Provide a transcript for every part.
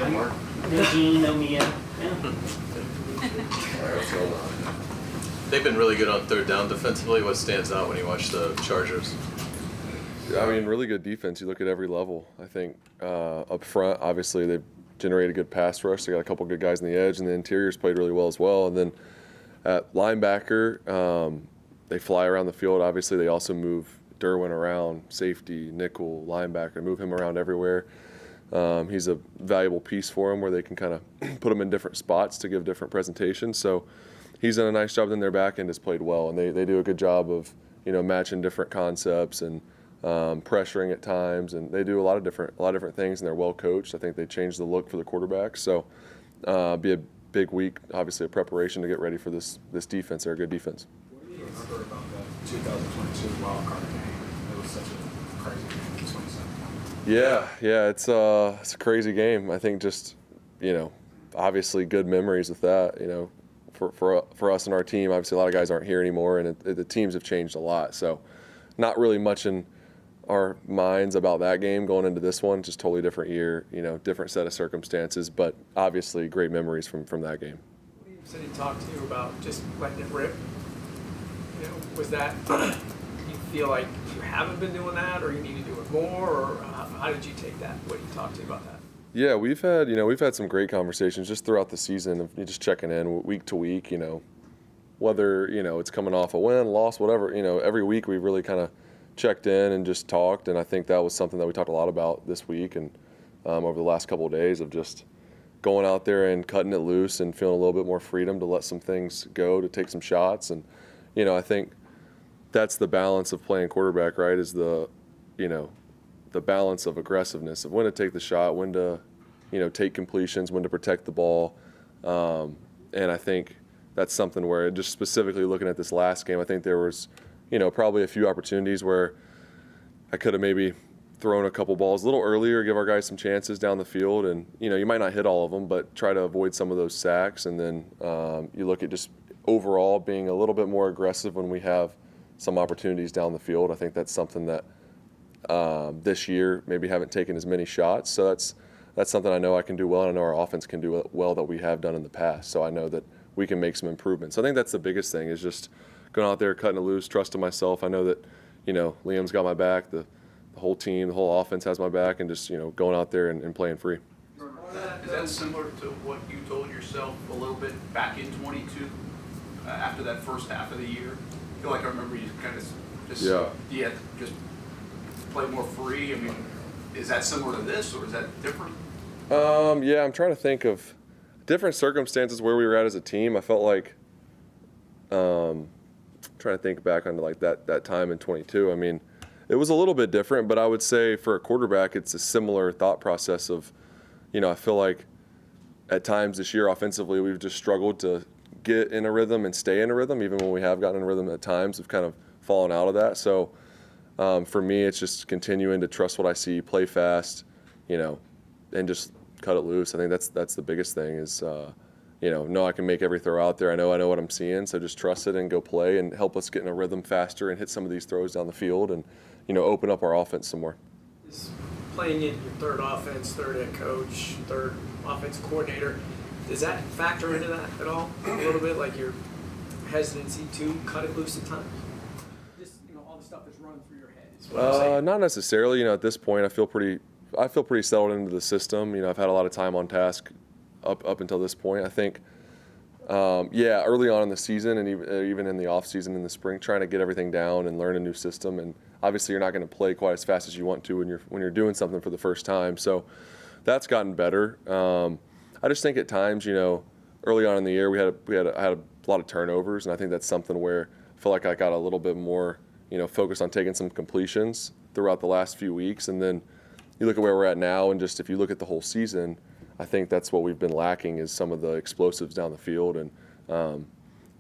Yeah, Mark. No Gene, no Mia. Yeah. All right, what's going on? They've been really good on third down defensively. What stands out when you watch the Chargers? I mean, really good defense. You look at every level. I think up front, obviously, they've generated a good pass rush. They got a couple good guys on the edge, and the interior's played really well as well. And then at linebacker, they fly around the field. Obviously, they also move Derwin around, safety, nickel, linebacker, move him around everywhere. He's a valuable piece for them where they can kind of put him in different spots to give different presentations. So he's done a nice job. Then their back end has played well, and they do a good job of matching different concepts and pressuring at times, and they do a lot of different things, and they're well coached. I think they changed the look for the quarterback. So be a big week, obviously a preparation to get ready for this defense. They're a good defense. What do you remember about that 2022 wild card game? It was such a crazy game in 2017. Yeah, it's a crazy game. I think just obviously good memories with that. For us and our team, obviously a lot of guys aren't here anymore, and the teams have changed a lot. So not really much in our minds about that game going into this one. Just totally different year, different set of circumstances, but obviously great memories from that game. You said he talked to you about just letting it rip. Was that, you feel like you haven't been doing that, or you need to do it more, or how did you take that, what he talked to you about that? Yeah, we've had some great conversations just throughout the season of just checking in week to week, whether, it's coming off a win, loss, whatever, every week we really kind of checked in and just talked, and I think that was something that we talked a lot about this week and over the last couple of days of just going out there and cutting it loose and feeling a little bit more freedom to let some things go, to take some shots. And, I think that's the balance of playing quarterback, right, is the balance of aggressiveness, of when to take the shot, when to, take completions, when to protect the ball. And I think that's something where, just specifically looking at this last game, I think there was, probably a few opportunities where I could have maybe thrown a couple balls a little earlier, give our guys some chances down the field. And, you might not hit all of them, but try to avoid some of those sacks. And then you look at just overall being a little bit more aggressive when we have some opportunities down the field. I think that's something that this year maybe haven't taken as many shots. So that's something I know I can do well, and I know our offense can do well that we have done in the past. So I know that we can make some improvements. So I think that's the biggest thing, is just going out there, cutting it loose, trusting myself. I know that, Liam's got my back, the whole team, the whole offense has my back, and just, going out there and playing free. Is that similar to what you told yourself a little bit back in 22 after that first half of the year? I feel like I remember you kind of just play more free. I mean, is that similar to this, or is that different? Yeah, I'm trying to think of different circumstances where we were at as a team. I felt like trying to think back on like that time in 22. I mean, it was a little bit different, but I would say for a quarterback, it's a similar thought process of, I feel like at times this year offensively, we've just struggled to get in a rhythm and stay in a rhythm. Even when we have gotten in a rhythm at times, we've kind of fallen out of that. So for me, it's just continuing to trust what I see, play fast, and just cut it loose. I think that's the biggest thing is, know I can make every throw out there. I know what I'm seeing, so just trust it and go play and help us get in a rhythm faster and hit some of these throws down the field and, open up our offense some more. Is playing in your third offense, third head coach, third offense coordinator, does that factor into that at all? A little bit, like your hesitancy to cut it loose at times? Just, all the stuff that's running through your head is what I'm saying. Not necessarily. At this point, I feel pretty settled into the system. I've had a lot of time on task up until this point. I think, early on in the season and even in the off season in the spring, trying to get everything down and learn a new system. And obviously, you're not going to play quite as fast as you want to when you're doing something for the first time. So that's gotten better. I just think at times, early on in the year, I had a lot of turnovers, and I think that's something where I feel like I got a little bit more, focused on taking some completions throughout the last few weeks. And then you look at where we're at now, and just if you look at the whole season, I think that's what we've been lacking is some of the explosives down the field. And,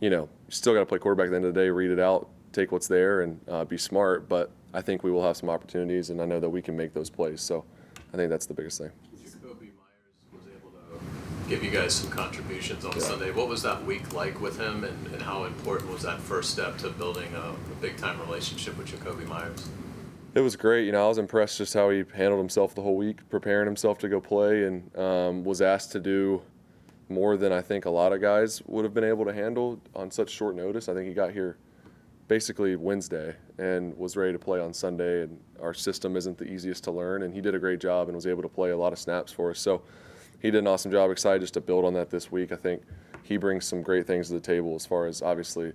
you still got to play quarterback at the end of the day, read it out, take what's there, and be smart. But I think we will have some opportunities, and I know that we can make those plays. So I think that's the biggest thing. Jacoby Myers was able to give you guys some contributions on Sunday. What was that week like with him, and how important was that first step to building a big-time relationship with Jacoby Myers? It was great. I was impressed just how he handled himself the whole week, preparing himself to go play, and was asked to do more than I think a lot of guys would have been able to handle on such short notice. I think he got here basically Wednesday and was ready to play on Sunday, and our system isn't the easiest to learn, and he did a great job and was able to play a lot of snaps for us. So he did an awesome job. Excited just to build on that this week. I think he brings some great things to the table as far as obviously,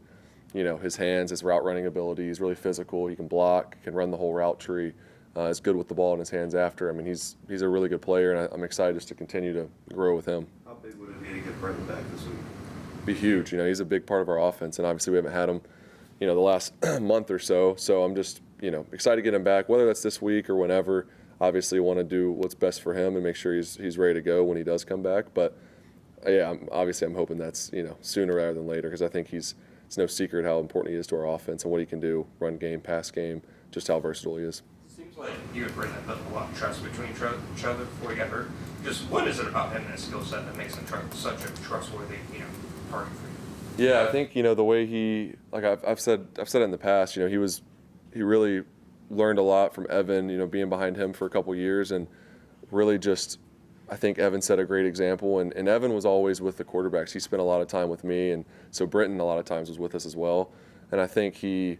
his hands, his route running ability. He's really physical. He can block, can run the whole route tree. Is good with the ball in his hands after. I mean, he's a really good player, and I'm excited just to continue to grow with him. How big would it be to get Brenton back this week? Be huge. He's a big part of our offense, and obviously we haven't had him, the last month or so. So I'm just, excited to get him back, whether that's this week or whenever. Obviously want to do what's best for him and make sure he's ready to go when he does come back. But yeah, I'm hoping that's, sooner rather than later, because I think it's no secret how important he is to our offense and what he can do, run game, pass game, just how versatile he is. Seems like you and Brenton have built a lot of trust between each other before he got hurt. Just what is it about him and his skill set that makes him such a trustworthy, target for you? Yeah, I think the way he, like I've said it in the past. He really learned a lot from Evan. Being behind him for a couple years, and really just, I think Evan set a great example. And Evan was always with the quarterbacks. He spent a lot of time with me, and so Brenton a lot of times was with us as well. And I think he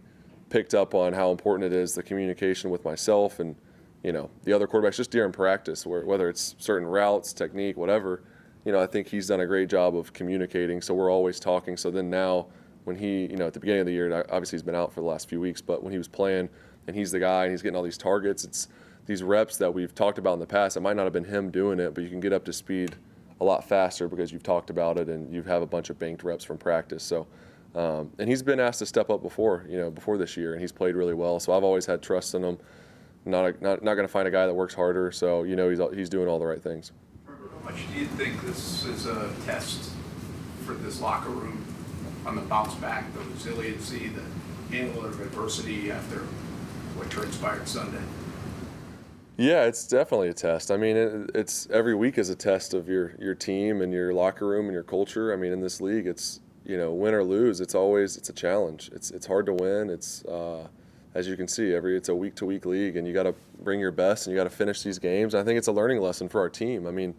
picked up on how important it is, the communication with myself and the other quarterbacks just during practice, whether it's certain routes, technique, whatever. I think he's done a great job of communicating, so we're always talking. So then now when he, at the beginning of the year, obviously he's been out for the last few weeks, but when he was playing and he's the guy and he's getting all these targets, it's these reps that we've talked about in the past. It might not have been him doing it, but you can get up to speed a lot faster because you've talked about it and you have a bunch of banked reps from practice. So, and he's been asked to step up before this year, and he's played really well. So I've always had trust in him. Not going to find a guy that works harder. So he's doing all the right things. How much do you think this is a test for this locker room on the bounce back, the resiliency, the handle of adversity after what transpired Sunday? Yeah, it's definitely a test. I mean, it's every week is a test of your team and your locker room and your culture. I mean, in this league, it's win or lose. It's a challenge. It's hard to win. It's as you can see, it's a week-to-week league, and you got to bring your best and you got to finish these games. I think it's a learning lesson for our team. I mean,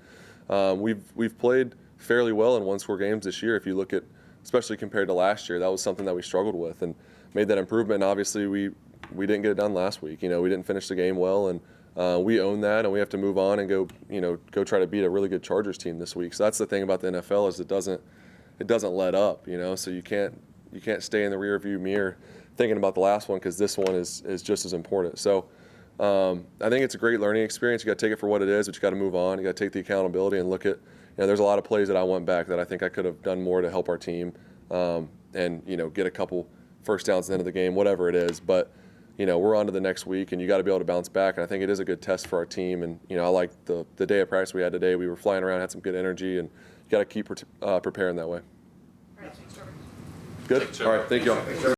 we've played fairly well in one-score games this year. If you look at, especially compared to last year, that was something that we struggled with and made that improvement. And obviously, we didn't get it done last week. We didn't finish the game well, and we own that, and we have to move on and go try to beat a really good Chargers team this week. So that's the thing about the NFL is it doesn't let up. So you can't stay in the rearview mirror thinking about the last one, because this one is just as important. So I think it's a great learning experience. You got to take it for what it is, but you got to move on. You got to take the accountability and look at. There's a lot of plays that I went back that I think I could have done more to help our team, and get a couple first downs at the end of the game, whatever it is. But we're on to the next week, and you got to be able to bounce back. And I think it is a good test for our team. And I like the day of practice we had today. We were flying around, had some good energy, and you got to keep preparing that way. All right, thanks, Trevor. Good. All right. Thank you all.